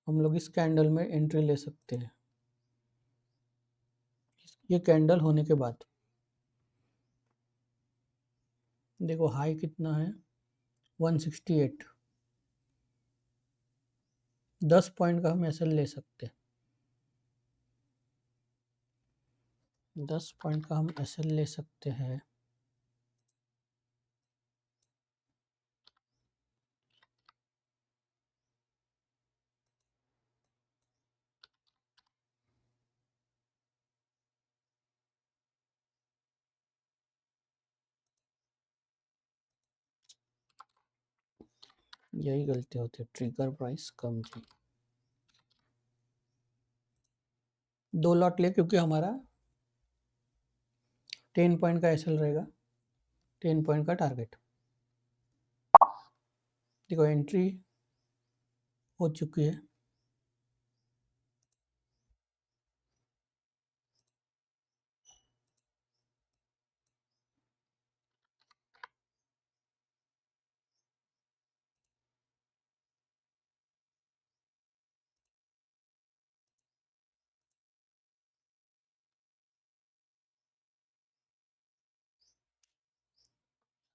हम लोग इस कैंडल में एंट्री ले सकते हैं, ये कैंडल होने के बाद। देखो हाई कितना है, 168। 10 पॉइंट का हम एसएल ले सकते हैं, 10 पॉइंट का हम एसएल ले सकते हैं। यही गलती होती है, ट्रिगर प्राइस कम थी। 2 लॉट ले, क्योंकि हमारा 10 पॉइंट का एसएल रहेगा, 10 पॉइंट का टारगेट। देखो एंट्री हो चुकी है,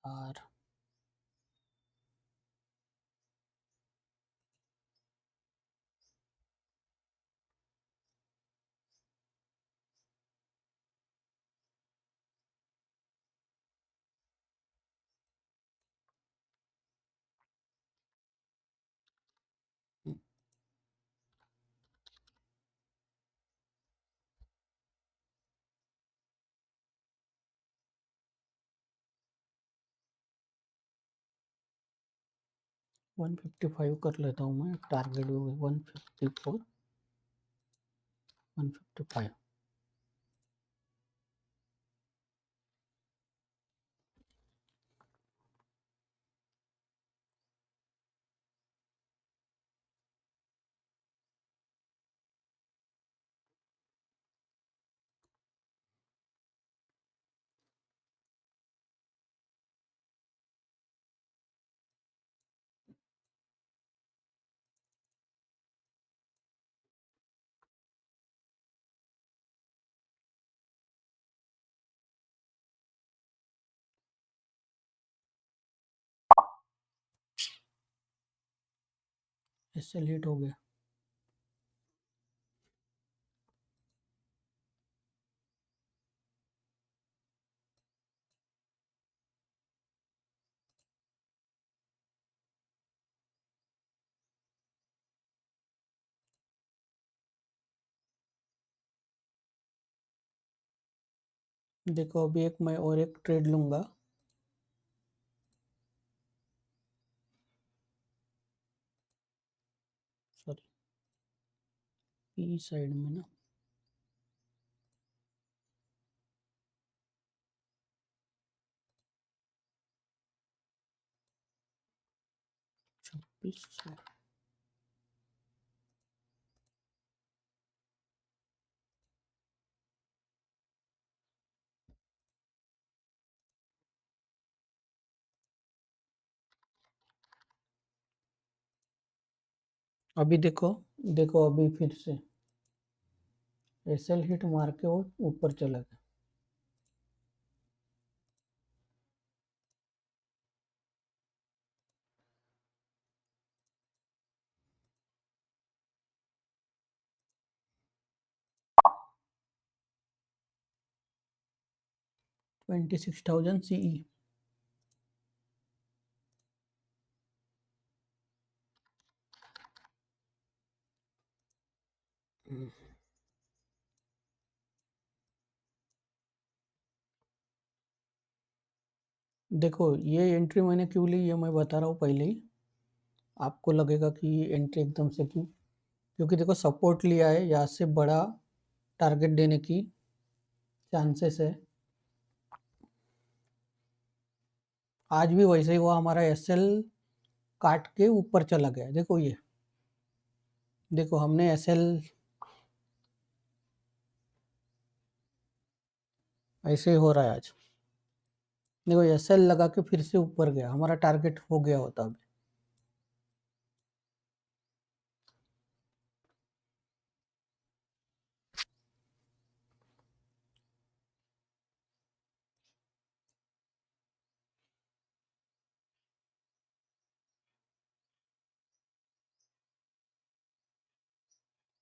और 155 कर लेता हूँ मैं, टारगेट हो गया 154, 155। एसएल हिट हो गया। देखो अभी एक मैं और एक ट्रेड लूंगा, सॉरी पी साइड में ना, 26। अभी देखो, देखो अभी फिर से एसएल हिट मार के वो ऊपर चला गया। $26,000 CE। देखो ये एंट्री मैंने क्यों ली, ये मैं बता रहा हूँ पहले ही। आपको लगेगा कि ये एंट्री एकदम से क्यों, क्योंकि देखो सपोर्ट लिया है, यहाँ से बड़ा टारगेट देने की चांसेस है। आज भी वैसे ही वो हमारा एसएल काट के ऊपर चला गया। देखो ये, देखो हमने एसएल ऐसे ही हो रहा है आज। देखो एसएल लगा के फिर से ऊपर गया, हमारा टारगेट हो गया होता अभी।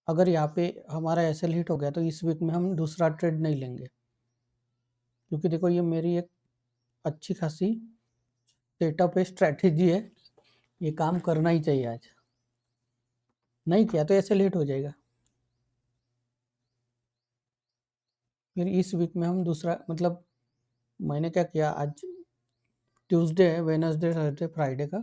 अगर यहाँ पे हमारा एसएल हिट हो गया तो इस वीक में हम दूसरा ट्रेड नहीं लेंगे, क्योंकि देखो ये मेरी एक अच्छी खासी सेटअप है, स्ट्रैटेजी है, ये काम करना ही चाहिए आज। नहीं किया तो एसएल हिट हो जाएगा। फिर इस वीक में हम दूसरा, मतलब मैंने क्या किया, आज ट्यूसडे है, वेडनेसडे, थर्सडे, फ्राइडे का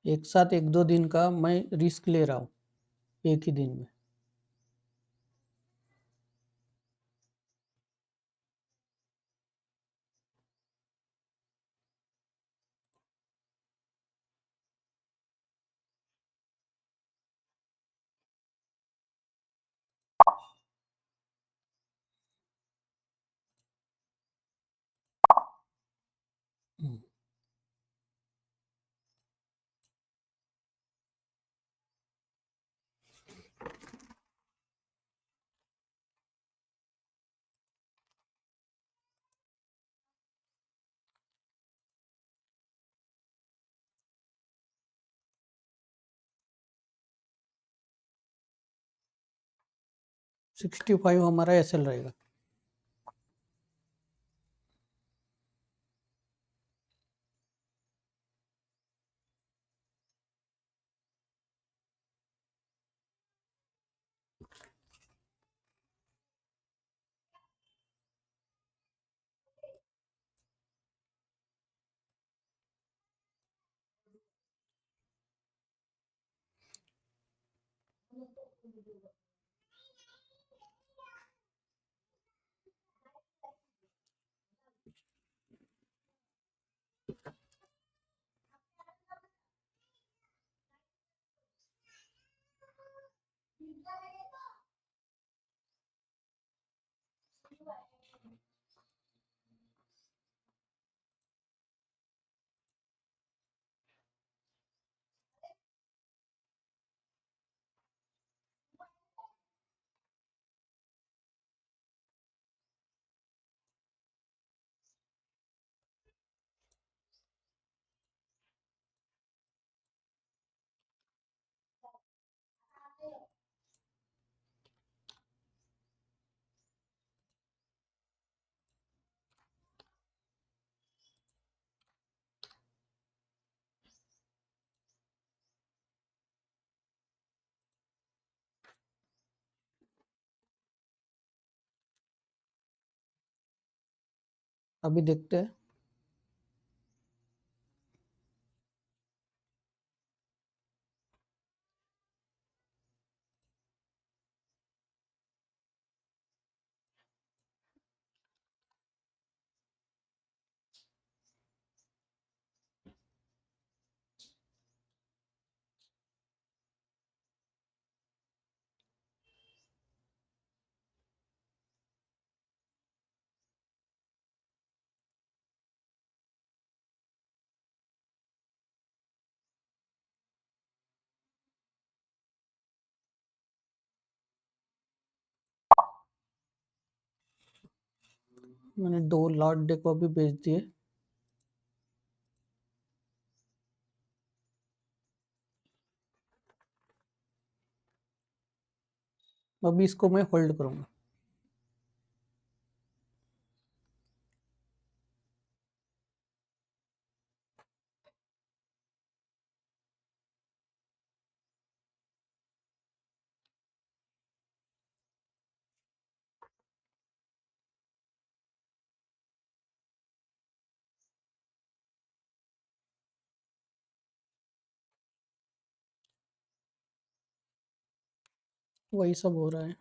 एक साथ 1-2 दिन का मैं रिस्क ले रहा हूँ एक ही दिन में। हम्म। 65 हमारा एसएल रहेगा। अभी देखते हैं। मैंने 2 लॉट डेको अभी बेच दिए। अभी इसको मैं होल्ड करूंगा। वही सब हो रहा है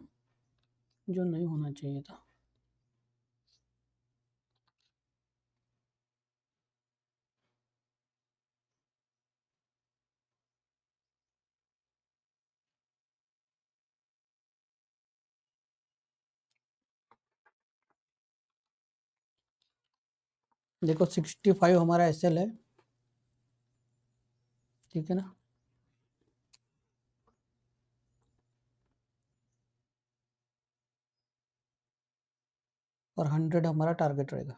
जो नहीं होना चाहिए था। देखो 65 हमारा एसएल है, ठीक है ना। और 100 हमारा टारगेट रहेगा।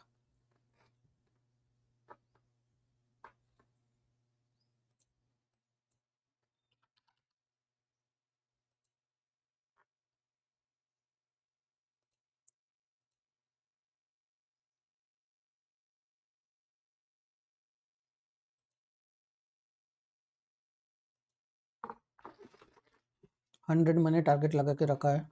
हंड्रेड मैंने टारगेट लगा के रखा है।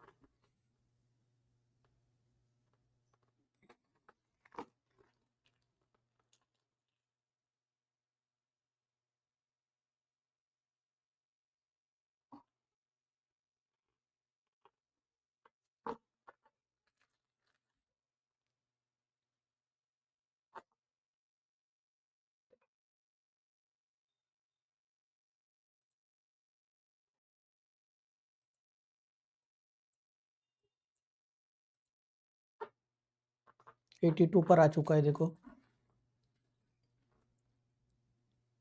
एटी टू पर आ चुका है देखो।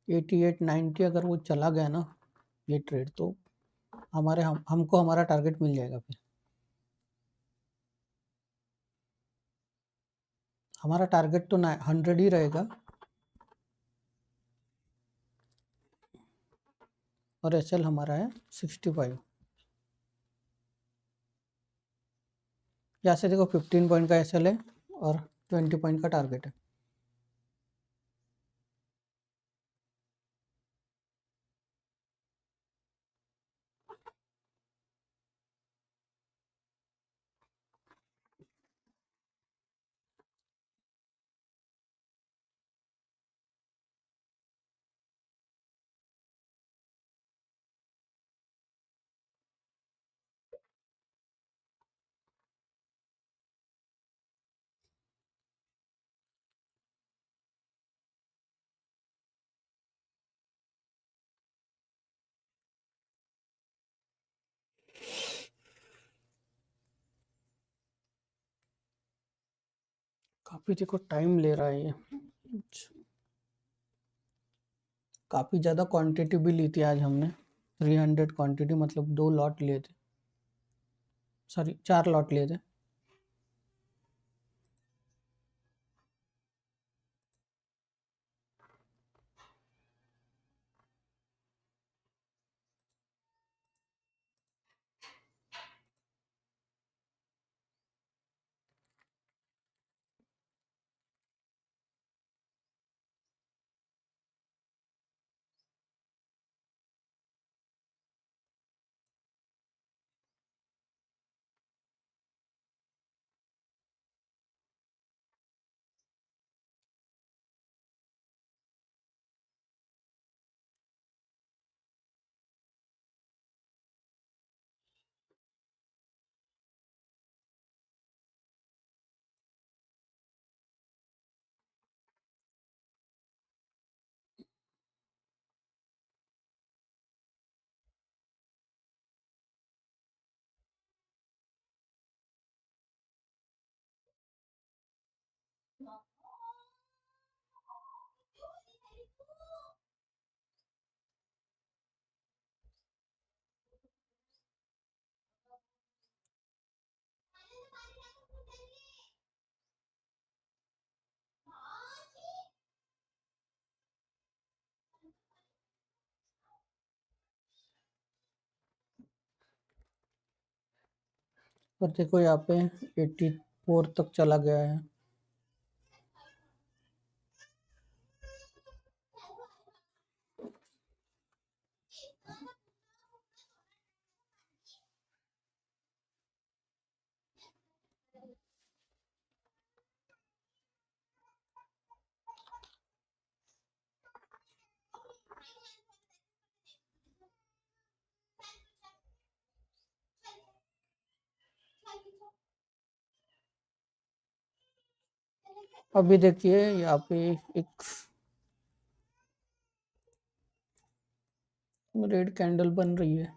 88 90 अगर वो चला गया ना ये ट्रेड, तो हमको हमारा टारगेट मिल जाएगा। फिर हमारा टारगेट तो 100 ही रहेगा, और एसएल हमारा है 65। यहाँ से देखो 15 पॉइंट का एसएल है और 20 पॉइंट का टारगेट है। काफी देखो टाइम ले रहा है ये। काफी ज्यादा क्वांटिटी भी ली थी आज हमने, 300 क्वांटिटी, मतलब 2 लॉट लिए थे, सॉरी 4 लॉट लिए थे। और देखो यहाँ पे 84 तक चला गया है। अभी देखिए यहाँ पे एक रेड कैंडल बन रही है।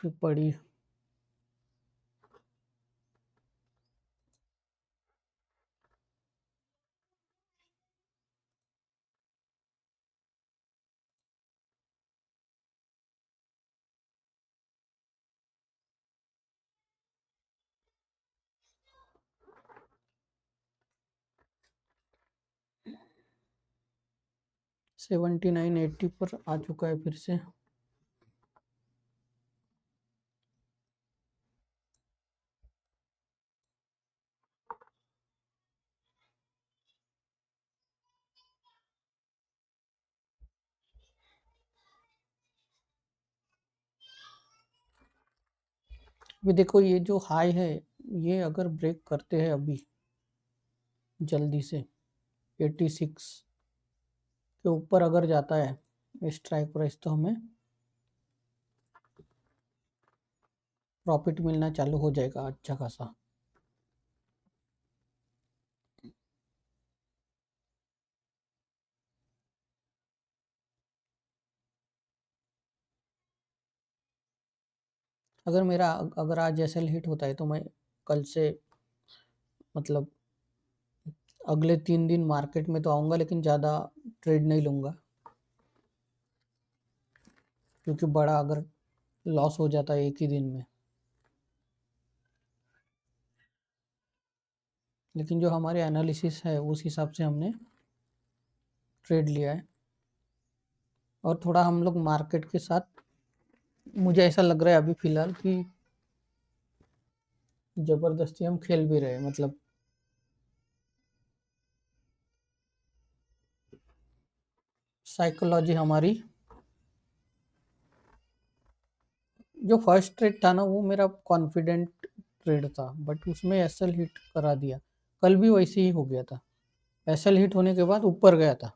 फिर पड़ी। $79.80 पर आ चुका है फिर से। अभी देखो ये जो हाई है, ये अगर ब्रेक करते हैं अभी जल्दी से 86 के ऊपर अगर जाता है स्ट्राइक प्राइस, तो हमें प्रॉफिट मिलना चालू हो जाएगा अच्छा खासा। अगर आज एसएल हिट होता है तो मैं कल से मतलब अगले 3 दिन मार्केट में तो आऊँगा, लेकिन ज़्यादा ट्रेड नहीं लूँगा, क्योंकि बड़ा अगर लॉस हो जाता है एक ही दिन में। लेकिन जो हमारे एनालिसिस है उस हिसाब से हमने ट्रेड लिया है, और थोड़ा हम लोग मार्केट के साथ, मुझे ऐसा लग रहा है अभी फ़िलहाल कि ज़बरदस्ती हम खेल भी रहे हैं। मतलब साइकोलॉजी हमारी, जो फर्स्ट ट्रेड था ना वो मेरा कॉन्फिडेंट ट्रेड था, बट उसमें एसएल हिट करा दिया। कल भी वैसे ही हो गया था, एसएल हिट होने के बाद ऊपर गया था।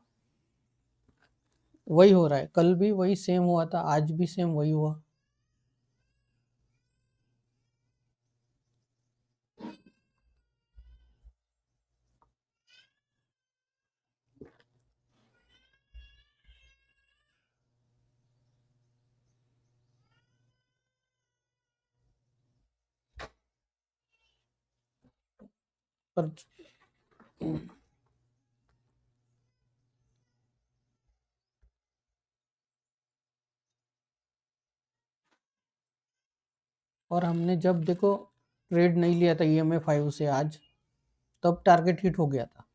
वही हो रहा है, कल भी वही सेम हुआ था, आज भी सेम वही हुआ। पर और हमने जब देखो ट्रेड नहीं लिया था ईएमए 5 से आज, तब टारगेट हिट हो गया था,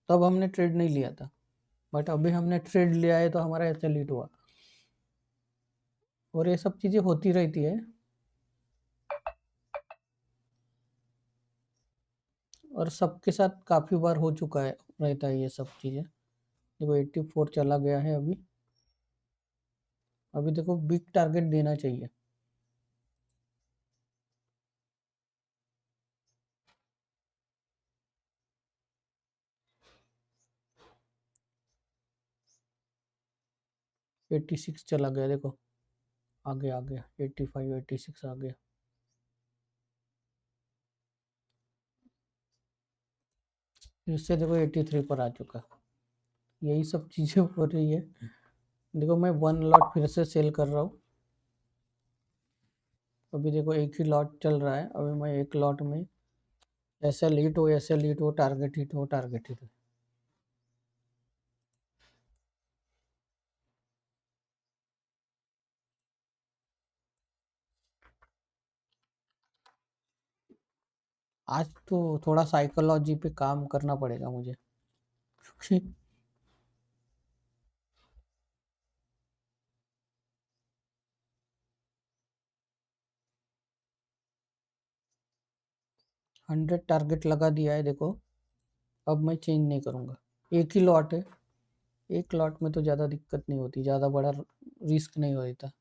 तब हमने ट्रेड नहीं लिया था। बट अभी हमने ट्रेड लिया है तो हमारा एसएल हिट हुआ। और ये सब चीज़ें होती रहती है, और सबके साथ काफ़ी बार हो चुका है, रहता है ये सब चीज़ें। देखो 84 चला गया है अभी। अभी देखो बिग टारगेट देना चाहिए। एट्टी सिक्स चला गया, देखो आगे आ गया, 85 86 आ गया। फिर से देखो 83 पर आ चुका। यही सब चीज़ें हो रही है। देखो मैं 1 लॉट फिर से सेल कर रहा हूँ। अभी देखो एक ही लॉट चल रहा है, अभी मैं एक लॉट में एसएल हिट हो, एसएल हिट हो, टारगेट हिट हो, टारगेट हिट हो। आज तो थोड़ा साइकोलॉजी पे काम करना पड़ेगा मुझे, क्योंकि 100 टारगेट लगा दिया है देखो। अब मैं चेंज नहीं करूँगा। एक ही लॉट है, एक लॉट में तो ज़्यादा दिक्कत नहीं होती, ज़्यादा बड़ा रिस्क नहीं होता।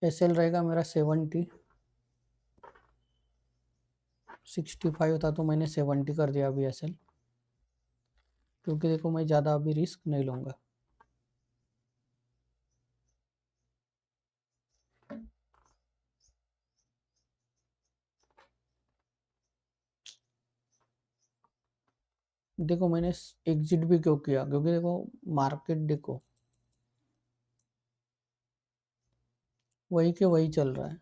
एसएल रहेगा मेरा 70, 65 था तो मैंने 70 कर दिया अभी एसएल। क्योंकि देखो मैं ज़्यादा अभी रिस्क नहीं लूँगा। देखो मैंने एग्जिट भी क्यों किया, क्योंकि देखो मार्केट देखो वही के वही चल रहा है।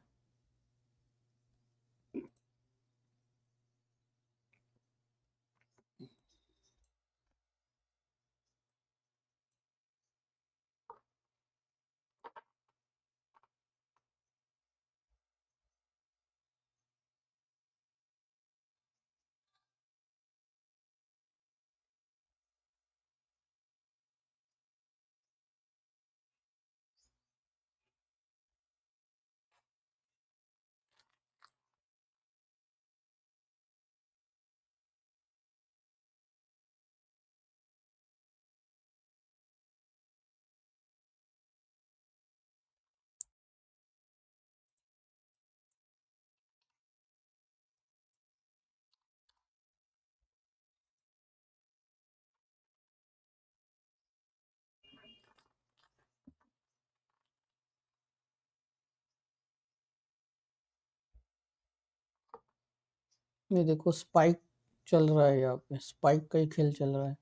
ये देखो स्पाइक चल रहा है, यहाँ पे स्पाइक का ही खेल चल रहा है।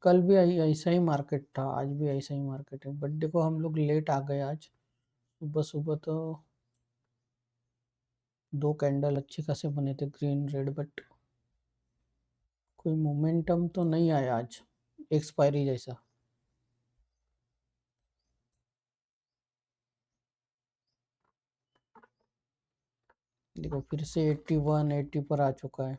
कल भी ऐसा ही मार्केट था, आज भी ऐसा ही मार्केट है, बट देखो हम लोग लेट आ गए आज। सुबह सुबह तो दो कैंडल अच्छे खासे बने थे, ग्रीन रेड, बट कोई मोमेंटम तो नहीं आया आज, एक्सपायरी जैसा। देखो फिर से 81 80 पर आ चुका है।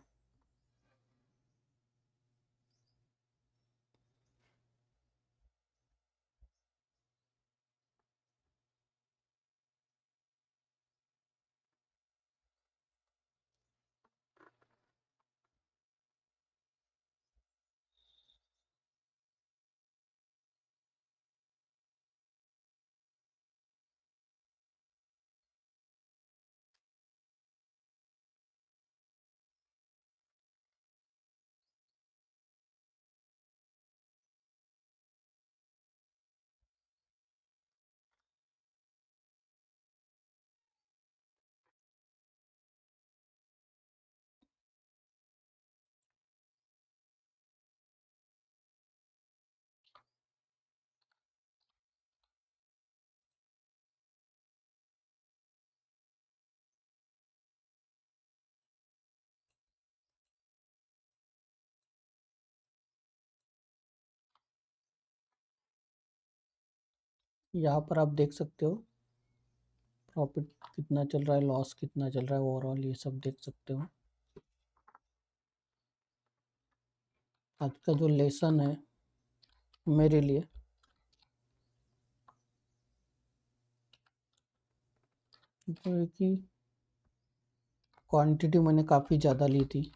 यहाँ पर आप देख सकते हो प्रॉफिट कितना चल रहा है, लॉस कितना चल रहा है, ओवरऑल ये सब देख सकते हो। आज का जो लेसन है मेरे लिए, तो है कि क्वांटिटी मैंने काफ़ी ज़्यादा ली थी,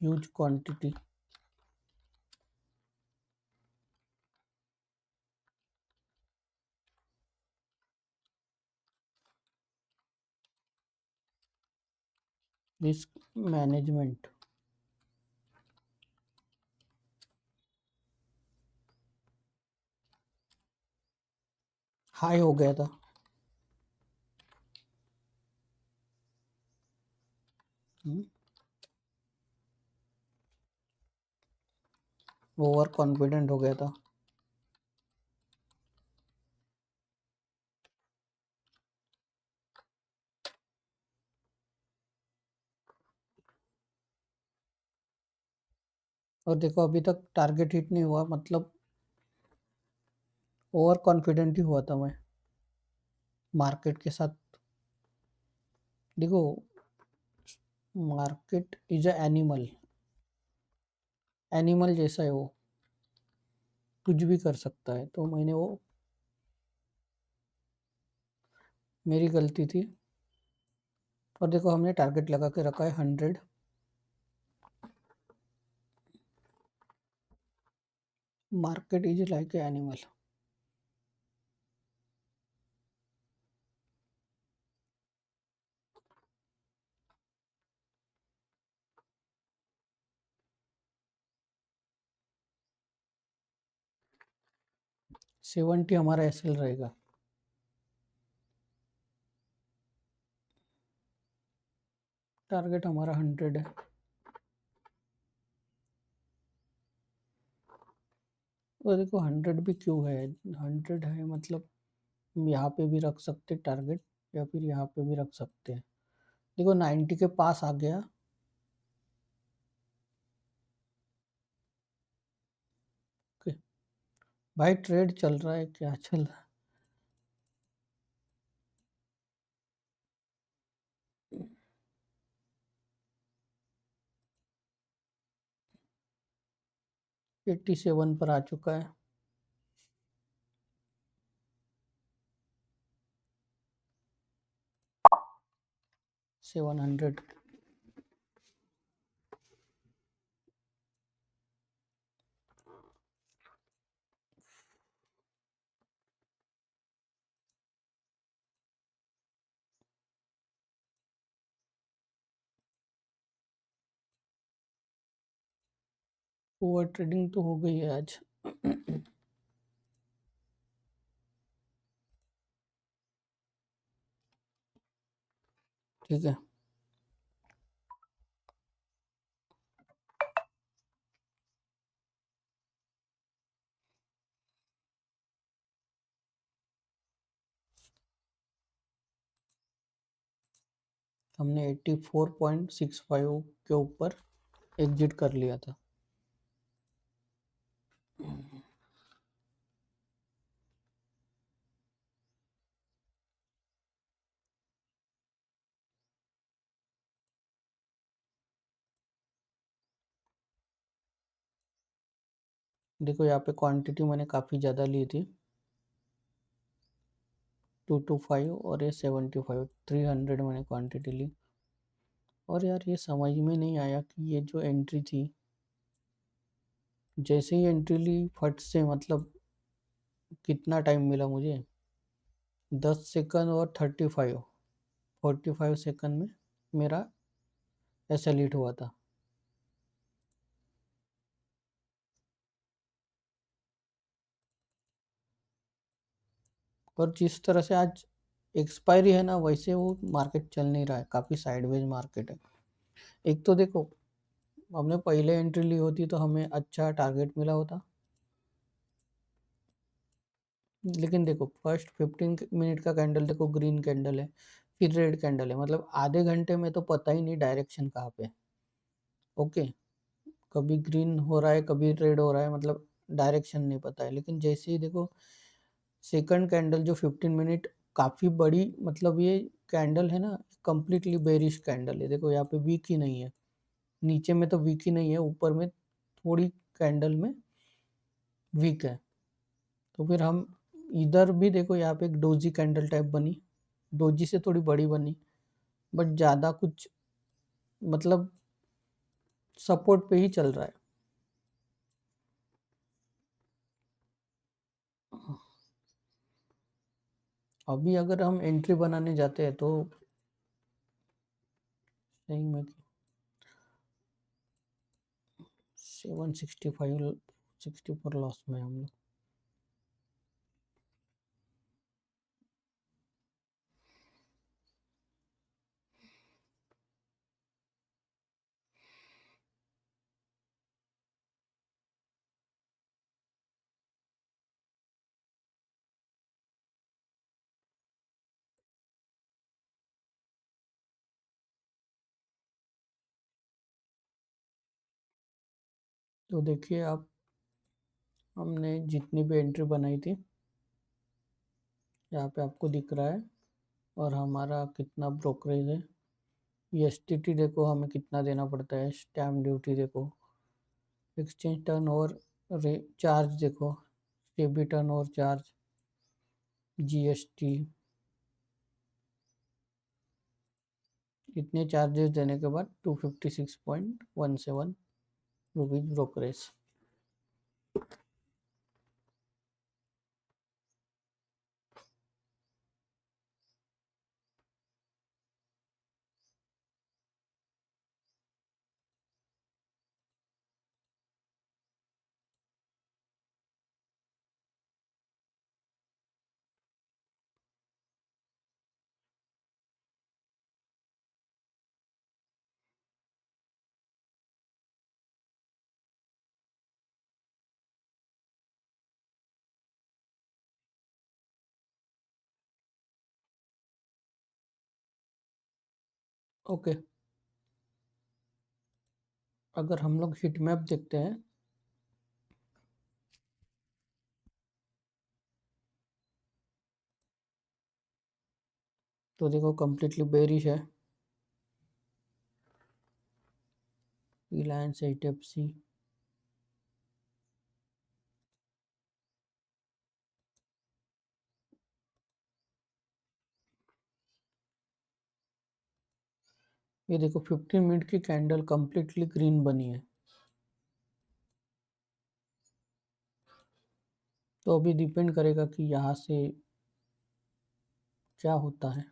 huge quantity. Risk management. High हो गया था। ओवर कॉन्फिडेंट हो गया था। और देखो अभी तक टारगेट हिट नहीं हुआ, मतलब ओवर कॉन्फिडेंट ही हुआ था मैं मार्केट के साथ। देखो market is a animal, animal जैसा है वो, कुछ भी कर सकता है। तो मैंने वो, मेरी गलती थी। और देखो हमने टारगेट लगा के रखा है 100। Market is like a animal. 70 हमारा एसएल रहेगा। टारगेट हमारा 100 है। और देखो 100 भी क्यों है, 100 है मतलब हम यहाँ पे भी रख सकते टारगेट, या फिर यहाँ पे भी रख सकते हैं। देखो 90 के पास आ गया। ओके भाई, ट्रेड चल रहा है, क्या चल रहा है? 87 पर आ चुका है। 700। ओवर ट्रेडिंग तो हो गई है आज। ठीक है, हमने 84.65 के ऊपर एग्जिट कर लिया था। देखो यहाँ पे क्वांटिटी मैंने काफ़ी ज़्यादा ली थी, 225 और ये 75, 300 मैंने क्वांटिटी ली। और यार ये समझ में नहीं आया कि ये जो एंट्री थी, जैसे ही एंट्री ली फट से, मतलब कितना टाइम मिला मुझे, 10 सेकंड और 45 में मेरा ऐसा लीट हुआ था। और जिस तरह से आज एक्सपायरी है ना, वैसे वो मार्केट चल नहीं रहा है, काफ़ी साइडवेज मार्केट है। एक तो देखो, हमने पहले एंट्री ली होती तो हमें अच्छा टारगेट मिला होता, लेकिन देखो फर्स्ट 15 मिनट का कैंडल देखो, ग्रीन कैंडल है, फिर रेड कैंडल है, मतलब आधे घंटे में तो पता ही नहीं डायरेक्शन कहाँ पे। ओके, कभी ग्रीन हो रहा है कभी रेड हो रहा है, मतलब डायरेक्शन नहीं पता है। लेकिन जैसे ही देखो सेकंड कैंडल जो 15 मिनट, काफ़ी बड़ी, मतलब ये कैंडल है ना, कम्प्लीटली बेरिश कैंडल है। देखो यहाँ पे वीक ही नहीं है, नीचे में तो वीक ही नहीं है, ऊपर में थोड़ी कैंडल में वीक है। तो फिर हम इधर भी देखो, यहाँ पे एक डोजी कैंडल टाइप बनी, डोजी से थोड़ी बड़ी बनी, बट ज़्यादा कुछ, मतलब सपोर्ट पे ही चल रहा है। अभी अगर हम एंट्री बनाने जाते हैं तो सही में 765, 64 लॉस में हम लोग। तो देखिए आप, हमने जितनी भी एंट्री बनाई थी, यहाँ पे आपको दिख रहा है, और हमारा कितना ब्रोकरेज है। एसटीटी देखो हमें कितना देना पड़ता है, स्टैम्प ड्यूटी देखो, एक्सचेंज टर्न ओवर चार्ज देखो, SEBI turn over charge, GST, इतने चार्जेस देने के बाद 256.17 रुपीज ब्रोकरेज। ओके, अगर हम लोग हीट मैप देखते हैं तो देखो कंप्लीटली बेरिश है, रिलायंस एचडीएफसी। ये देखो 15 मिनट की कैंडल कंप्लीटली ग्रीन बनी है। तो अभी डिपेंड करेगा कि यहाँ से क्या होता है।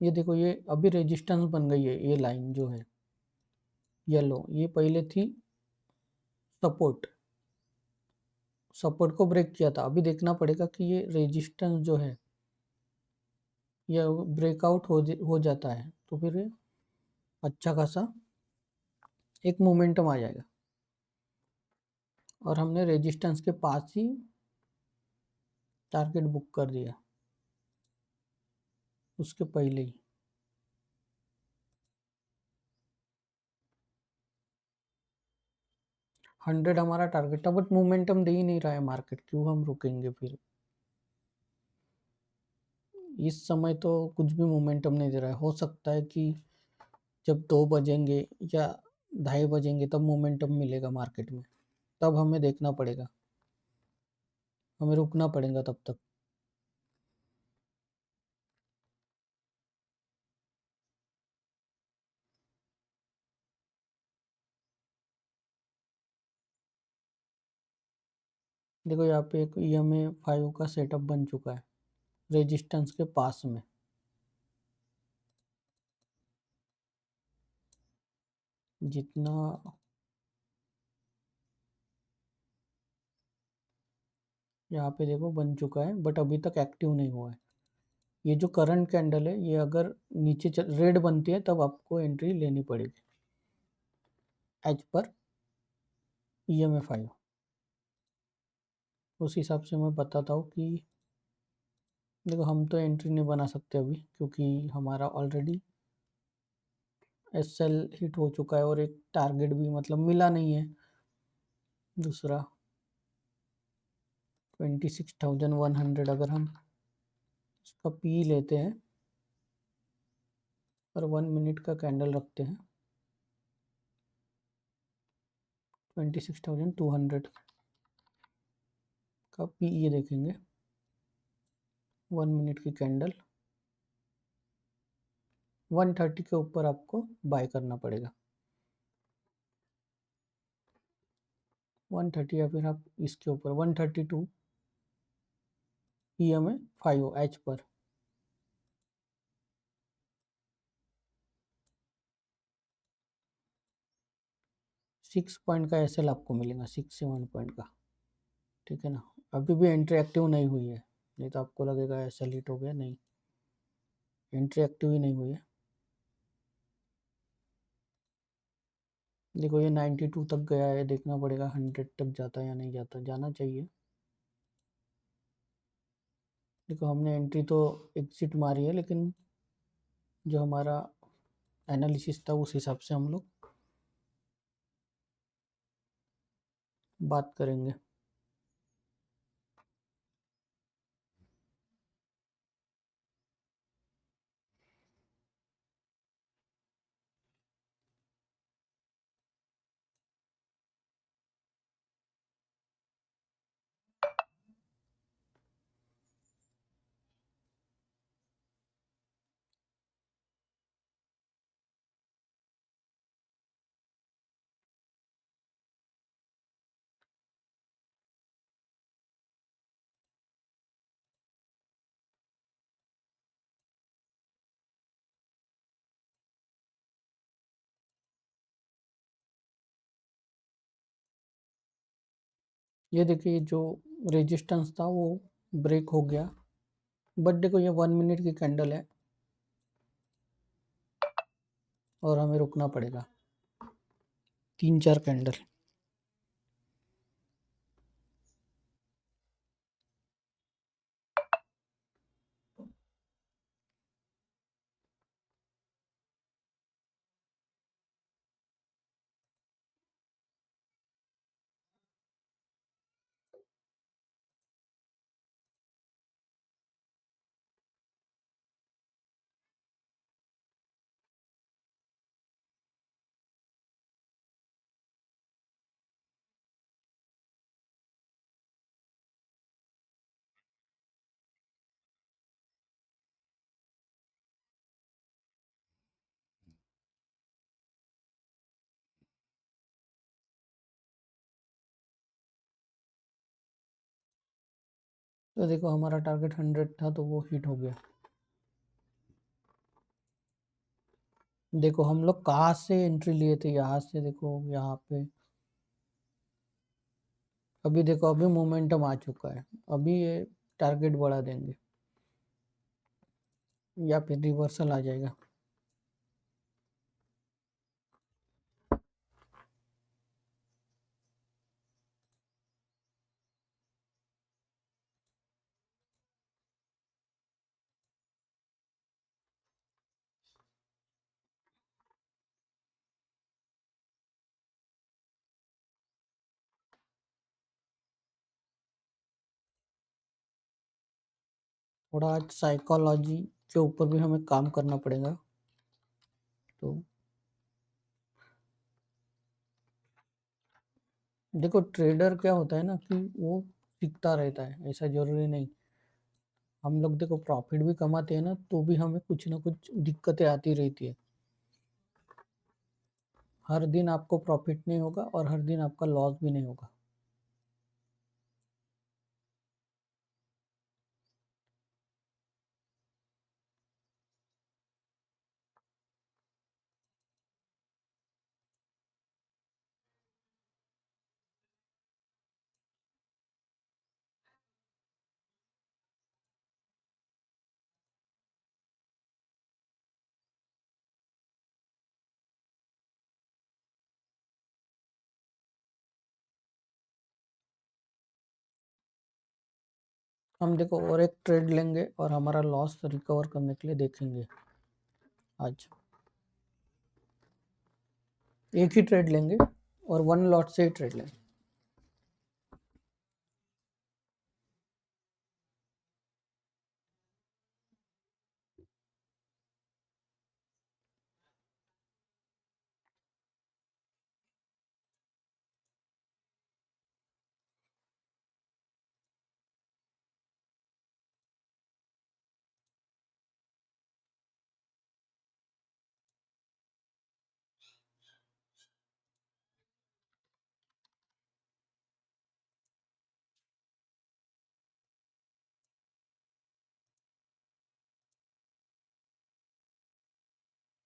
ये देखो ये अभी रेजिस्टेंस बन गई है, ये लाइन जो है येलो, ये पहले थी सपोर्ट। सपोर्ट को ब्रेक किया था, अभी देखना पड़ेगा कि ये रेजिस्टेंस जो है ये ब्रेकआउट हो जाता है तो फिर ये अच्छा खासा एक मोमेंटम आ जाएगा। और हमने रेजिस्टेंस के पास ही टारगेट बुक कर दिया उसके पहले ही। 100 हमारा टारगेट था, बट मोमेंटम दे ही नहीं रहा है मार्केट, क्यों हम रुकेंगे फिर। इस समय तो कुछ भी मोमेंटम नहीं दे रहा है। हो सकता है कि जब 2 बजेंगे या 2:30 बजेंगे तब मोमेंटम मिलेगा मार्केट में, तब हमें देखना पड़ेगा, हमें रुकना पड़ेगा तब तक। देखो यहाँ पे एक EMA 5 का सेटअप बन चुका है रेजिस्टेंस के पास में। जितना यहाँ पे देखो बन चुका है, बट अभी तक एक्टिव नहीं हुआ है। ये जो करंट कैंडल है, ये अगर नीचे रेड बनती है तब आपको एंट्री लेनी पड़ेगी एज पर EMA 5। उस हिसाब से मैं बताता हूँ कि देखो हम तो एंट्री नहीं बना सकते अभी, क्योंकि हमारा ऑलरेडी SL हिट हो चुका है और एक टारगेट भी मतलब मिला नहीं है दूसरा 26,100। अगर हम इसका पी लेते हैं और 1 मिनट का कैंडल रखते हैं 26,200 का पी देखेंगे, 1 मिनट की कैंडल 130 के ऊपर आपको बाय करना पड़ेगा। 130 या फिर आप इसके ऊपर 132 EMA 5 एच पर। 6 पॉइंट का SL आपको मिलेगा, 6-7 पॉइंट का। ठीक है ना, अभी भी एंट्री एक्टिव नहीं हुई है, नहीं तो आपको लगेगा SL हिट हो गया, नहीं, एंट्री एक्टिव ही नहीं हुई है। देखो ये 92 तक गया है, देखना पड़ेगा 100 तक जाता है या नहीं जाता, जाना चाहिए। देखो हमने एंट्री तो एग्जिट मारी है, लेकिन जो हमारा एनालिसिस था उस हिसाब से हम लोग बात करेंगे। ये देखिए जो रेजिस्टेंस था वो ब्रेक हो गया, बट देखो ये 1 मिनट की कैंडल है, और हमें रुकना पड़ेगा 3-4 कैंडल। तो देखो हमारा टारगेट 100 था तो वो हिट हो गया। देखो हम लोग कहाँ से एंट्री लिए थे, यहाँ से देखो यहाँ पे। अभी देखो अभी मोमेंटम आ चुका है, अभी ये टारगेट बढ़ा देंगे या फिर रिवर्सल आ जाएगा। थोड़ा आज साइकोलॉजी के ऊपर भी हमें काम करना पड़ेगा। तो देखो ट्रेडर क्या होता है ना कि वो सीखता रहता है, ऐसा जरूरी नहीं। हम लोग देखो प्रॉफिट भी कमाते हैं ना तो भी हमें कुछ ना कुछ दिक्कतें आती रहती है। हर दिन आपको प्रॉफिट नहीं होगा और हर दिन आपका लॉस भी नहीं होगा। हम देखो और एक ट्रेड लेंगे और हमारा लॉस रिकवर करने के लिए देखेंगे। आज एक ही ट्रेड लेंगे और 1 लॉट से ही ट्रेड लेंगे।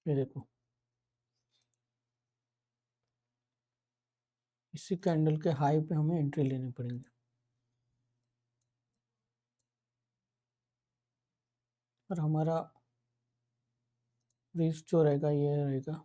ये देखो इसी कैंडल के हाई पे हमें एंट्री लेनी पड़ेगी और हमारा रिस्क जो रहेगा ये रहेगा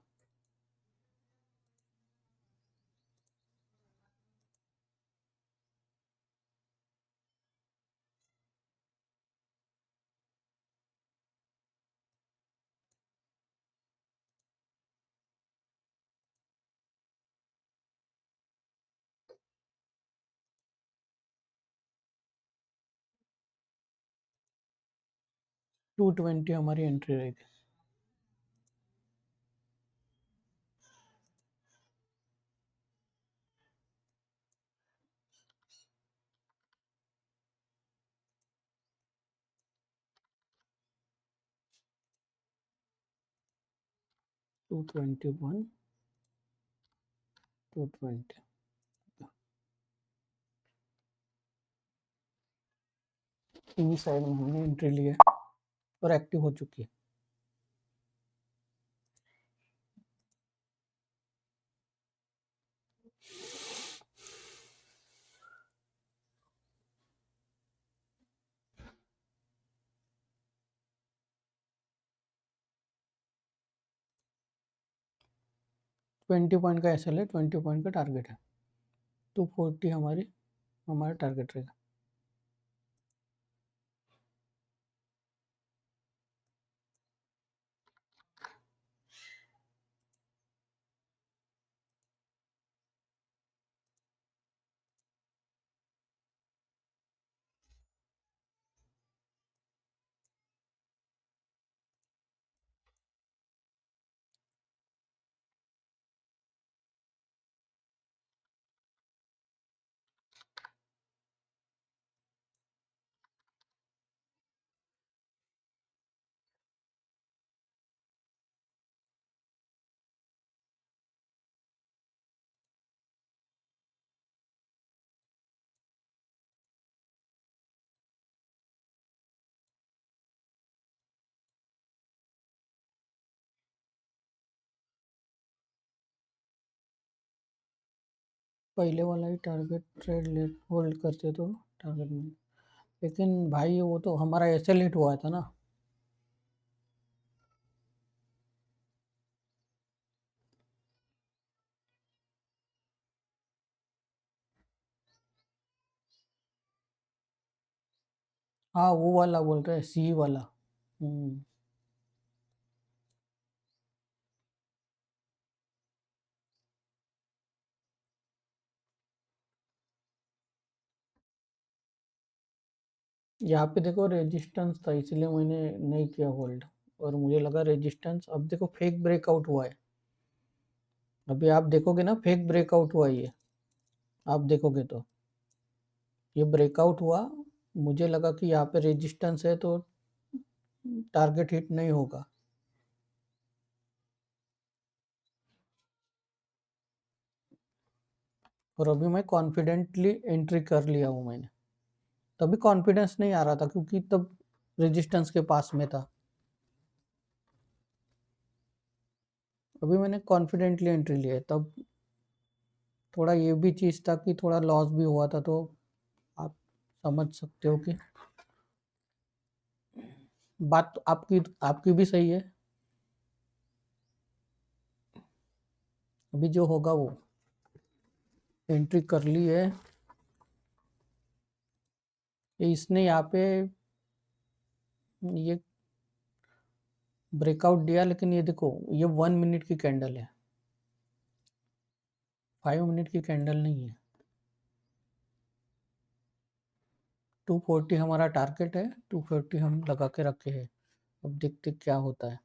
220 हमारी एंट्री रहेगी। टू 220 टीवी साइड में हमने एंट्री ली है और एक्टिव हो चुकी है। 20 पॉइंट का एसएल है, 20 पॉइंट का टारगेट है। 240 हमारा टारगेट रहेगा। पहले वाला ही टारगेट ट्रेड लेट होल्ड करते तो टारगेट में, लेकिन भाई वो तो हमारा एसएल हिट हुआ था ना। हाँ वो वाला बोल रहे हैं, सी वाला। हम्म। यहाँ पे देखो रेजिस्टेंस था, इसलिए मैंने नहीं किया होल्ड, और मुझे लगा रेजिस्टेंस। अब देखो फेक ब्रेकआउट हुआ है, अभी आप देखोगे ना, फेक ब्रेकआउट हुआ ये, आप देखोगे तो ये ब्रेकआउट हुआ। मुझे लगा कि यहाँ पे रेजिस्टेंस है तो टारगेट हिट नहीं होगा, और अभी मैं कॉन्फिडेंटली एंट्री कर लिया हूँ मैंने। तभी कॉन्फिडेंस नहीं आ रहा था क्योंकि तब रेजिस्टेंस के पास में था। अभी मैंने कॉन्फिडेंटली एंट्री लिया है, तब थोड़ा ये भी चीज़ था कि थोड़ा लॉस भी हुआ था, तो आप समझ सकते हो कि बात तो आपकी आपकी भी सही है। अभी जो होगा वो, एंट्री कर ली है। ये इसने यहाँ पे ये ब्रेकआउट दिया, लेकिन ये देखो ये 1 मिनट की कैंडल है, 5 मिनट की कैंडल नहीं है। 240 हमारा टारगेट है, 240 हम लगा के रखे हैं। अब देखते क्या होता है।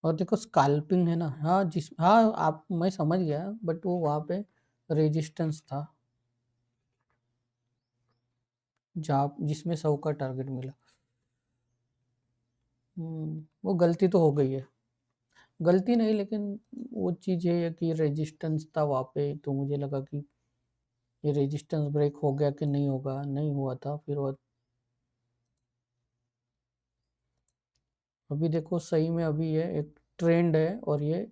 और देखो स्कैल्पिंग है ना, हाँ जिस, हाँ आप, मैं समझ गया, बट वो वहाँ पे रेजिस्टेंस था जहाँ जिसमें 100 का टारगेट मिला। वो गलती तो हो गई है, गलती नहीं, लेकिन वो चीज़ है कि रेजिस्टेंस था वहाँ पे, तो मुझे लगा कि ये रेजिस्टेंस ब्रेक हो गया कि नहीं होगा, नहीं हुआ था। फिर वो अभी देखो सही में अभी ये एक ट्रेंड है और ये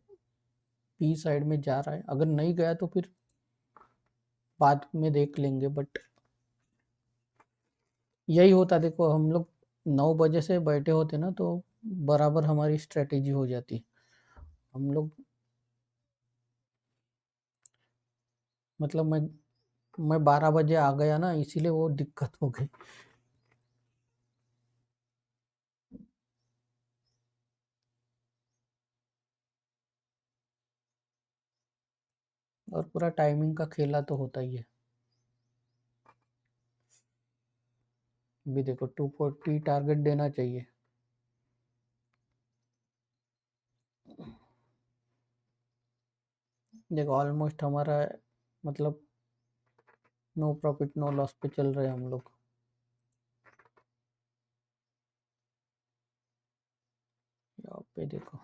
पी साइड में जा रहा है। अगर नहीं गया तो फिर बाद में देख लेंगे, बट यही होता। देखो हम लोग 9 बजे से बैठे होते ना, तो बराबर हमारी स्ट्रेटेजी हो जाती। हम लोग, मतलब मैं 12 बजे आ गया ना, इसीलिए वो दिक्कत हो गई। और पूरा टाइमिंग का खेला तो होता ही है। अभी देखो 240 टारगेट देना चाहिए। देखो ऑलमोस्ट हमारा, मतलब नो प्रॉफिट नो लॉस पे चल रहे हैं हम लोग। यहाँ पे देखो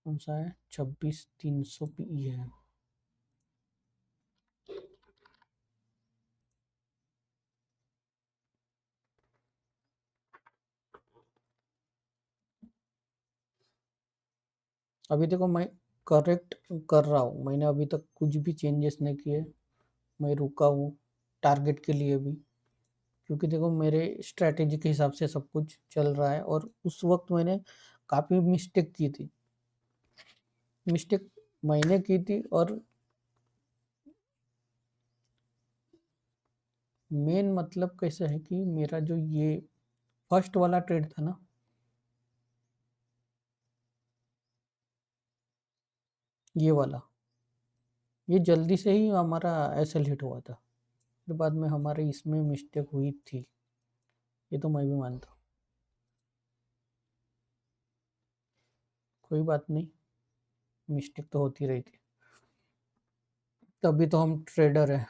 कौन सा है, 26,300 पी है। अभी देखो मैं करेक्ट कर रहा हूँ, मैंने अभी तक कुछ भी चेंजेस नहीं किए, मैं रुका हूँ टारगेट के लिए भी, क्योंकि देखो मेरे स्ट्रैटेजी के हिसाब से सब कुछ चल रहा है। और उस वक्त मैंने काफ़ी मिस्टेक की थी, मिस्टेक मैंने की थी। और मेन मतलब कैसा है कि मेरा जो ये फर्स्ट वाला ट्रेड था ना, ये वाला, ये जल्दी से ही हमारा एसएल हिट हुआ था, फिर बाद में हमारे इसमें मिस्टेक हुई थी, ये तो मैं भी मानता हूँ। कोई बात नहीं, मिस्टेक तो होती रही थी, तभी तो हम ट्रेडर हैं।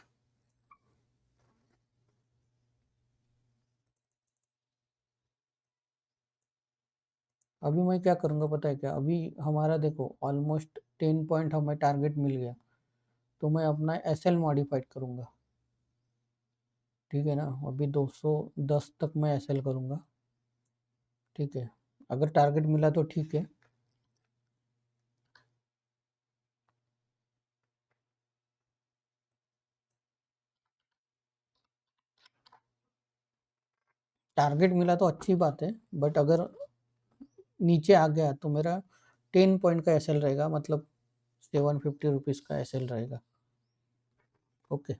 अभी मैं क्या करूँगा पता है क्या, अभी हमारा देखो ऑलमोस्ट 10 पॉइंट हमें टारगेट मिल गया, तो मैं अपना एसएल मॉडिफाइड करूँगा, ठीक है ना। अभी 210 तक मैं एसएल करूँगा, ठीक है। अगर टारगेट मिला तो ठीक है। टारगेट मिला तो अच्छी बात है, बट अगर नीचे आ गया तो मेरा 10 पॉइंट का एसएल रहेगा, मतलब 750 रुपीज़ का एसएल रहेगा। ओके,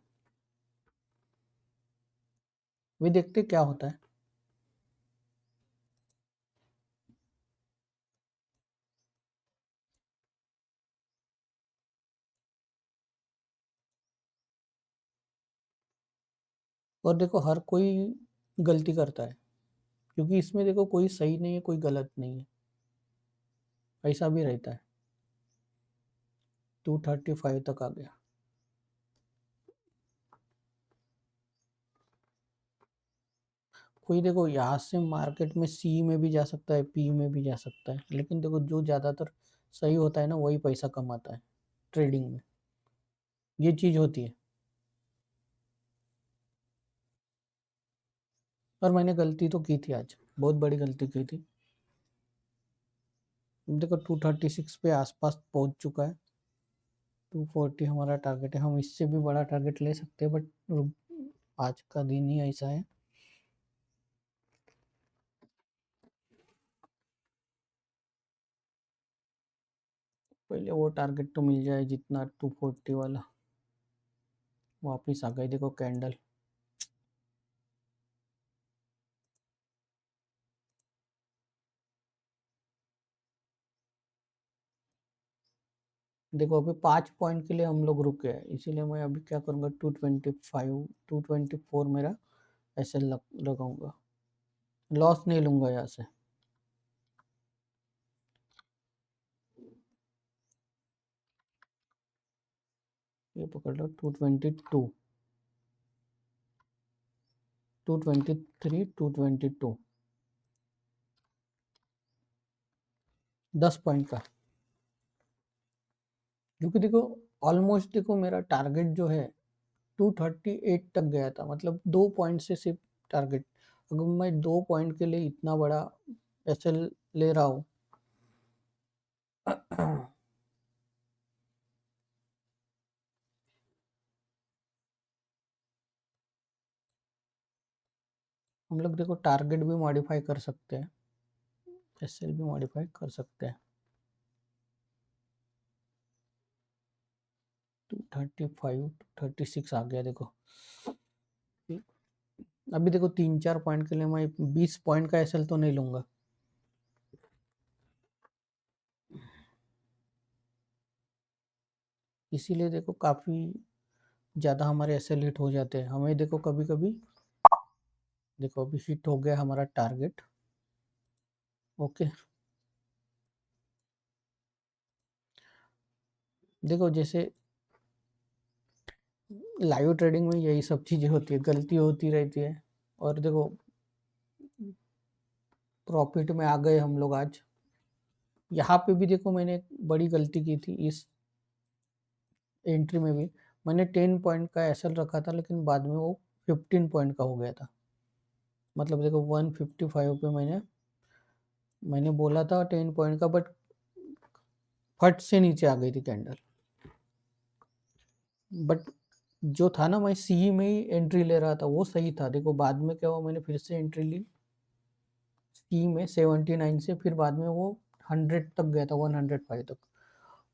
वे देखते क्या होता है। और देखो हर कोई गलती करता है, क्योंकि इसमें देखो कोई सही नहीं है, कोई गलत नहीं है, ऐसा भी रहता है। 235 तक आ गया। कोई देखो यहाँ से मार्केट में सी में भी जा सकता है, पी में भी जा सकता है, लेकिन देखो जो ज़्यादातर सही होता है ना, वही पैसा कमाता है ट्रेडिंग में, ये चीज़ होती है। और मैंने गलती तो की थी आज, बहुत बड़ी गलती की थी। देखो 236 पे आसपास पहुंच चुका है, 240 हमारा टारगेट है, हम इससे भी बड़ा टारगेट ले सकते हैं, बट आज का दिन ही ऐसा है। पहले वो टारगेट तो मिल जाए जितना 240 वाला। वापिस आ गई देखो कैंडल। देखो अभी 5 पॉइंट के लिए हम लोग रुके हैं, इसीलिए मैं अभी क्या करूँगा, 225 224 मेरा ऐसे लगाऊंगा, लॉस नहीं लूंगा यहाँ से। ये पकड़ लो 222, 223, 222, 10 पॉइंट का। क्योंकि देखो ऑलमोस्ट देखो मेरा टारगेट जो है 238 तक गया था, मतलब 2 पॉइंट से सिर्फ टारगेट। अगर मैं 2 पॉइंट के लिए इतना बड़ा एसएल ले रहा हूँ हम लोग देखो टारगेट भी मॉडिफाई कर सकते हैं, एसएल भी मॉडिफाई कर सकते हैं। 235, 236 आ गया देखो। अभी देखो 3-4 पॉइंट के लिए मैं 20 पॉइंट का एसएल तो नहीं लूंगा, इसीलिए देखो काफ़ी ज़्यादा हमारे एसएल हिट हो जाते हैं। हमें देखो कभी कभी, देखो अभी हिट हो गया हमारा टारगेट। ओके, देखो जैसे लाइव ट्रेडिंग में यही सब चीज़ें होती है, गलती होती रहती है। और देखो प्रॉफिट में आ गए हम लोग आज। यहाँ पे भी देखो मैंने एक बड़ी गलती की थी, इस एंट्री में भी मैंने 10 पॉइंट का एसएल रखा था, लेकिन बाद में वो 15 पॉइंट का हो गया था। मतलब देखो 155 पे मैंने बोला था 10 पॉइंट का, बट फट से नीचे आ गई थी कैंडल। बट जो था ना, मैं सी में ही एंट्री ले रहा था, वो सही था। देखो बाद में क्या हुआ, मैंने फिर से एंट्री ली सी में 79 से, फिर बाद में वो 100 तक गया था, 105 तक।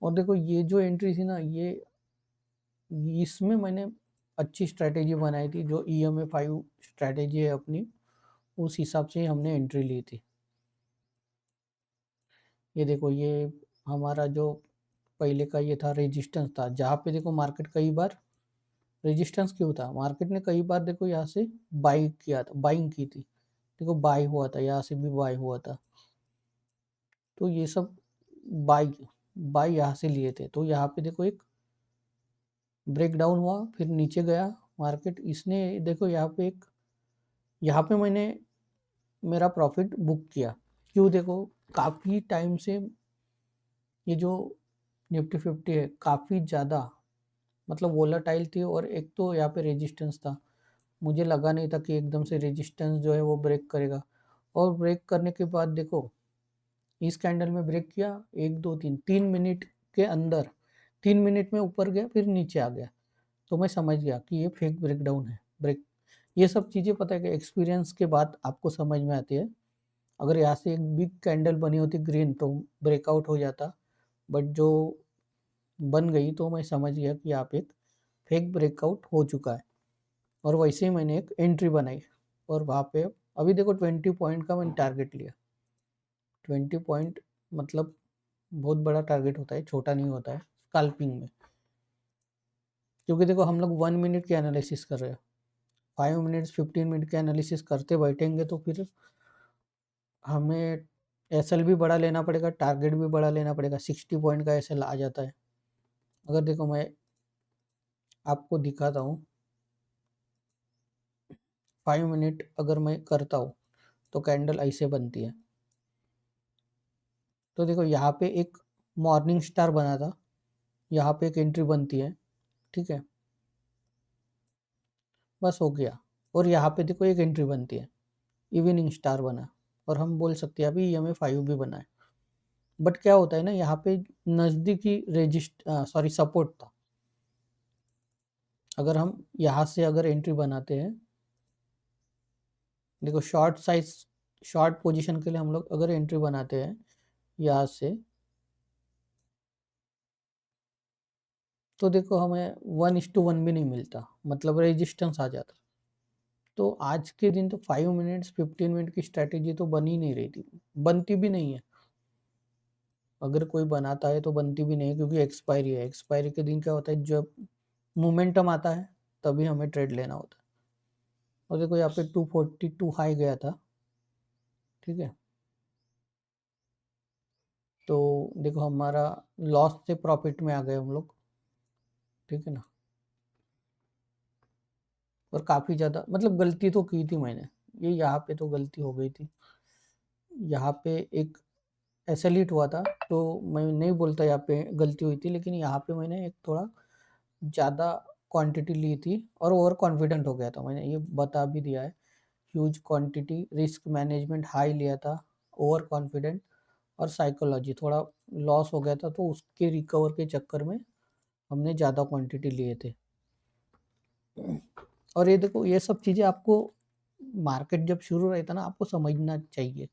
और देखो ये जो एंट्री थी ना, ये इसमें मैंने अच्छी स्ट्रैटेजी बनाई थी, जो EMA5 स्ट्रैटेजी है अपनी, उस हिसाब से ही हमने एंट्री ली थी। ये देखो, ये हमारा जो पहले का ये था रेजिस्टेंस था, जहाँ पे देखो मार्केट कई बार रेजिस्टेंस क्यों था, मार्केट ने कई बार देखो यहाँ से बाई किया था, बाइंग की थी। देखो बाई हुआ था, यहाँ से भी बाई हुआ था, तो ये सब बाई बाई यहाँ से लिए थे। तो यहाँ पे देखो एक ब्रेक डाउन हुआ, फिर नीचे गया मार्केट, इसने देखो यहाँ पे मैंने मेरा प्रॉफिट बुक किया। क्यों, देखो काफ़ी टाइम से ये जो निफ्टी 50 है काफ़ी ज़्यादा मतलब वोलाटाइल थी, और एक तो यहाँ पे रेजिस्टेंस था, मुझे लगा नहीं था कि एकदम से रेजिस्टेंस जो है वो ब्रेक करेगा। और ब्रेक करने के बाद देखो इस कैंडल में ब्रेक किया, 1 2 3 3 मिनट के अंदर, 3 मिनट में ऊपर गया, फिर नीचे आ गया। तो मैं समझ गया कि ये फेक ब्रेकडाउन है, ब्रेक। ये सब चीज़ें पता है कि एक्सपीरियंस के बाद आपको समझ में आती है। अगर यहाँ से एक बिग कैंडल बनी होती ग्रीन तो ब्रेकआउट हो जाता, बट जो बन गई तो मैं समझ गया कि यहाँ पे एक फेक ब्रेकआउट हो चुका है। और वैसे ही मैंने एक एंट्री बनाई, और वहाँ पे अभी देखो 20 पॉइंट का मैंने टारगेट लिया। 20 पॉइंट मतलब बहुत बड़ा टारगेट होता है, छोटा नहीं होता है स्कैल्पिंग में। क्योंकि देखो हम लोग 1 मिनट के एनालिसिस कर रहे हैं, 5 मिनट्स 15 मिनट के एनालिसिस करते बैठेंगे तो फिर हमें SL भी बड़ा लेना पड़ेगा, टारगेट भी बड़ा लेना पड़ेगा। 60 पॉइंट का SL आ जाता है। अगर देखो मैं आपको दिखाता हूँ, 5 मिनट अगर मैं करता हूँ तो कैंडल ऐसे बनती है। तो देखो यहाँ पे एक मॉर्निंग स्टार बना था, यहाँ पे एक एंट्री बनती है, ठीक है, बस हो गया। और यहाँ पे देखो एक एंट्री बनती है, इवनिंग स्टार बना, और हम बोल सकते हैं अभी EMA5 भी बना है। बट क्या होता है ना, यहाँ पे नज़दीकी सॉरी सपोर्ट था। अगर हम यहाँ से अगर एंट्री बनाते हैं, देखो शॉर्ट पोजीशन के लिए हम लोग अगर एंट्री बनाते हैं यहाँ से, तो देखो हमें 1:1 भी नहीं मिलता, मतलब रेजिस्टेंस आ जाता। तो आज के दिन तो 5 मिनट्स 15 मिनट की स्ट्रैटेजी तो बन ही नहीं रही थी, बनती भी नहीं है। अगर कोई बनाता है तो बनती भी नहीं है, क्योंकि एक्सपायरी है। एक्सपायरी के दिन क्या होता है, जब मोमेंटम आता है तभी हमें ट्रेड लेना होता है। और देखो यहाँ पे 242 हाई गया था, ठीक है। तो देखो हमारा लॉस से प्रॉफिट में आ गए हम लोग, ठीक है ना। और काफ़ी ज़्यादा मतलब गलती तो की थी मैंने, ये यहाँ पे तो गलती हो गई थी। यहाँ पे एक एसएलिट हुआ था, तो मैं नहीं बोलता यहाँ पे गलती हुई थी, लेकिन यहाँ पे मैंने एक थोड़ा ज़्यादा क्वांटिटी ली थी और ओवर कॉन्फिडेंट हो गया था। मैंने ये बता भी दिया है, huge quantity, risk management high लिया था, ओवर कॉन्फिडेंट, और साइकोलॉजी थोड़ा लॉस हो गया था, तो उसके रिकवर के चक्कर में हमने ज़्यादा क्वांटिटी लिए थे। और ये देखो ये सब चीज़ें आपको मार्केट जब शुरू रहता ना, आपको समझना चाहिए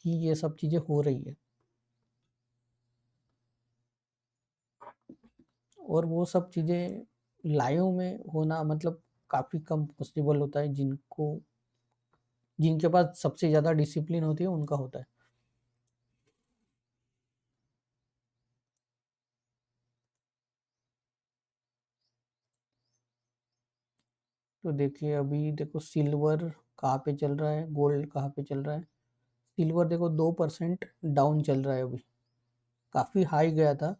कि ये सब चीज़ें हो रही है। और वो सब चीज़ें लाइव में होना मतलब काफ़ी कम पॉसिबल होता है, जिनके पास सबसे ज़्यादा डिसिप्लिन होती है उनका होता है। तो देखिए अभी देखो सिल्वर कहाँ पे चल रहा है, गोल्ड कहाँ पे चल रहा है। सिल्वर देखो 2% डाउन चल रहा है अभी, काफ़ी हाई गया था।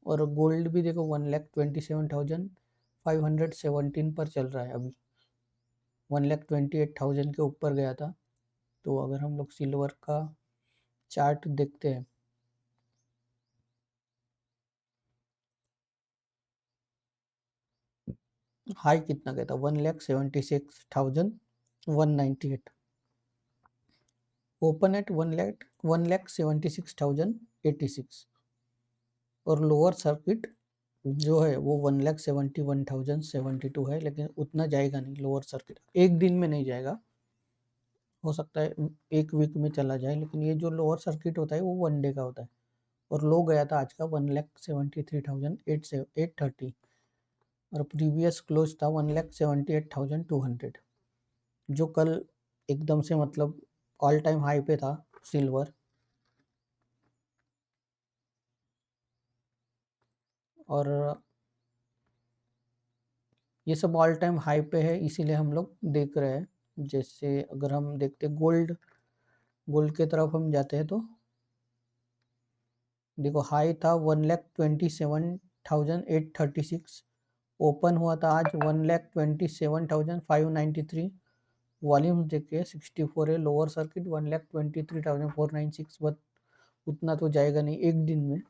और गोल्ड भी देखो 1,27,517 पर चल रहा है अभी, 1,28,000 के ऊपर गया था। तो अगर हम लोग सिल्वर का चार्ट देखते हैं, हाई कितना गया था, 1,76,198, ओपन एट 1,76,086। और लोअर सर्किट जो है वो 1,71,072 है, लेकिन उतना जाएगा नहीं लोअर सर्किट, एक दिन में नहीं जाएगा, हो सकता है एक वीक में चला जाए, लेकिन ये जो लोअर सर्किट होता है वो 1 डे का होता है। और लो गया था आज का 1,73,830 और प्रीवियस क्लोज था 1,78,200, जो कल एकदम से मतलब ऑल टाइम हाई पे था सिल्वर। और ये सब ऑल टाइम हाई पे है, इसीलिए हम लोग देख रहे हैं। जैसे अगर हम देखते गोल्ड, गोल्ड के तरफ हम जाते हैं तो देखो हाई था 1,27,836, ओपन हुआ था आज 1,27,593, वॉल्यूम्स देखिए 64 है, लोअर सर्किट 1,23,496, बट उतना तो जाएगा नहीं एक दिन में,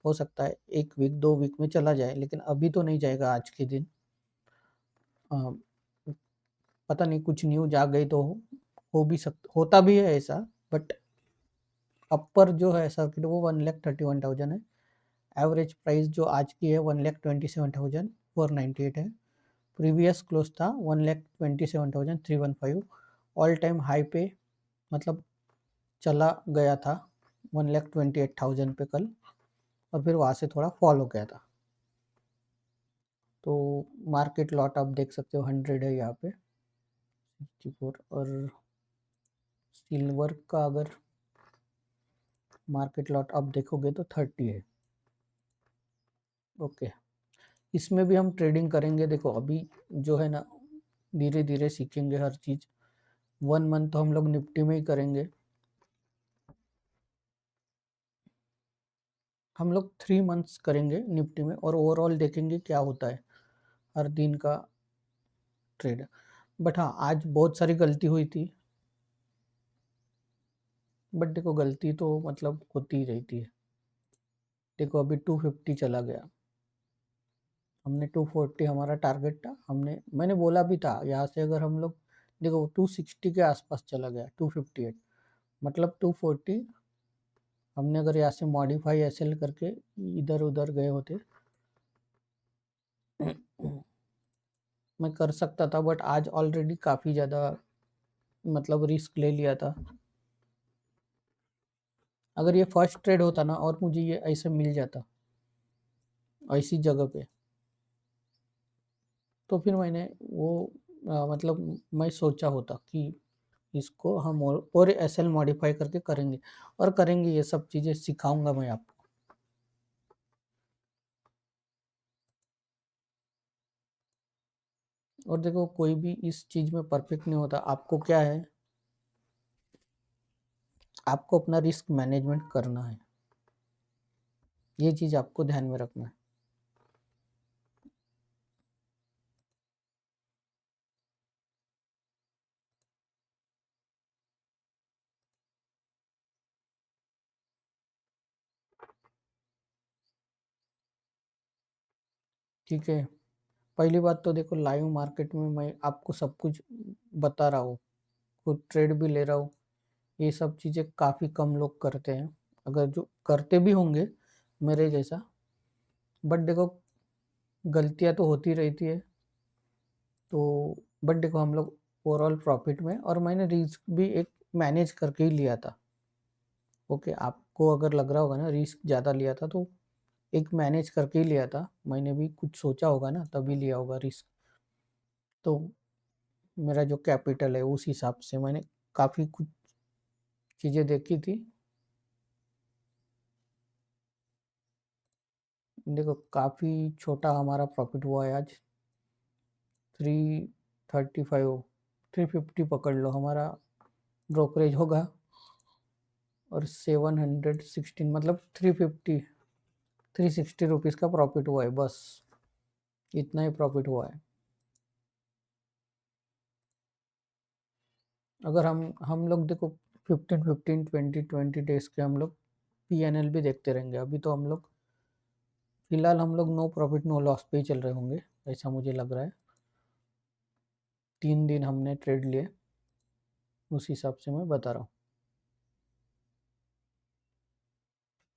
हो सकता है एक वीक 2 वीक में चला जाए, लेकिन अभी तो नहीं जाएगा आज के दिन। पता नहीं कुछ न्यूज आ गई तो हो भी सकता, होता भी है ऐसा, बट अपर जो है सर्किट वो 1,31,000 है। एवरेज प्राइस जो आज की है 1,27,498 है। प्रीवियस क्लोज था 1,27,315। ऑल टाइम हाई पे मतलब चला गया था 1,28,000 पे कल, और फिर वहाँ से थोड़ा फॉल हो गया था। तो मार्केट लॉट आप देख सकते हो 100 है यहाँ पे 64, और सिल्वर का अगर मार्केट लॉट आप देखोगे तो 30 है। ओके, इसमें भी हम ट्रेडिंग करेंगे। देखो अभी जो है ना, धीरे धीरे सीखेंगे हर चीज़। 1 मंथ तो हम लोग निफ्टी में ही करेंगे, हम लोग 3 मंथ्स करेंगे निफ्टी में, और ओवरऑल देखेंगे क्या होता है हर दिन का ट्रेड। बट हाँ, आज बहुत सारी गलती हुई थी, बट देखो गलती तो मतलब होती ही रहती है। देखो अभी 250 चला गया, हमने 240 हमारा टारगेट था, मैंने बोला भी था यहाँ से अगर हम लोग देखो 260 के आसपास चला गया 258, मतलब 240 हमने अगर यहाँ से मॉडिफाई एसएल करके इधर उधर गए होते मैं कर सकता था, बट आज ऑलरेडी काफ़ी ज़्यादा मतलब रिस्क ले लिया था। अगर ये फर्स्ट ट्रेड होता ना और मुझे ये ऐसे मिल जाता ऐसी जगह पे, तो फिर मैंने वो मतलब मैं सोचा होता कि इसको हम और एसएल मॉडिफाई करके करेंगे, और करेंगे, ये सब चीज़ें सिखाऊंगा मैं आपको। और देखो कोई भी इस चीज़ में परफेक्ट नहीं होता, आपको क्या है, आपको अपना रिस्क मैनेजमेंट करना है, ये चीज़ आपको ध्यान में रखना है। ठीक है, पहली बात तो देखो लाइव मार्केट में मैं आपको सब कुछ बता रहा हूँ, खुद ट्रेड भी ले रहा हूँ, ये सब चीज़ें काफ़ी कम लोग करते हैं, अगर जो करते भी होंगे मेरे जैसा, बट देखो गलतियाँ तो होती रहती है। तो बट देखो हम लोग ओवरऑल प्रॉफिट में, और मैंने रिस्क भी एक मैनेज करके ही लिया था। ओके, आपको अगर लग रहा होगा ना रिस्क ज़्यादा लिया था, तो एक मैनेज करके ही लिया था, मैंने भी कुछ सोचा होगा ना तभी लिया होगा रिस्क। तो मेरा जो कैपिटल है उस हिसाब से मैंने काफ़ी कुछ चीज़ें देखी थी। देखो काफ़ी छोटा हमारा प्रॉफिट हुआ है आज, 335, 350 पकड़ लो हमारा ब्रोकरेज होगा, और 716 मतलब 360 रुपीज़ का प्रॉफिट हुआ है, बस इतना ही प्रॉफिट हुआ है। अगर हम लोग देखो 15 15 20 20 डेज के हम लोग पीएनएल भी देखते रहेंगे, अभी तो हम लोग फिलहाल हम लोग नो प्रॉफिट नो लॉस पे ही चल रहे होंगे, ऐसा मुझे लग रहा है। 3 दिन हमने ट्रेड लिए, उस हिसाब से मैं बता रहा हूँ।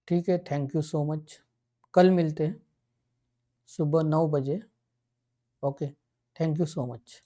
ठीक है, थैंक यू सो मच। कल मिलते हैं सुबह 9 बजे। Okay, thank you so much.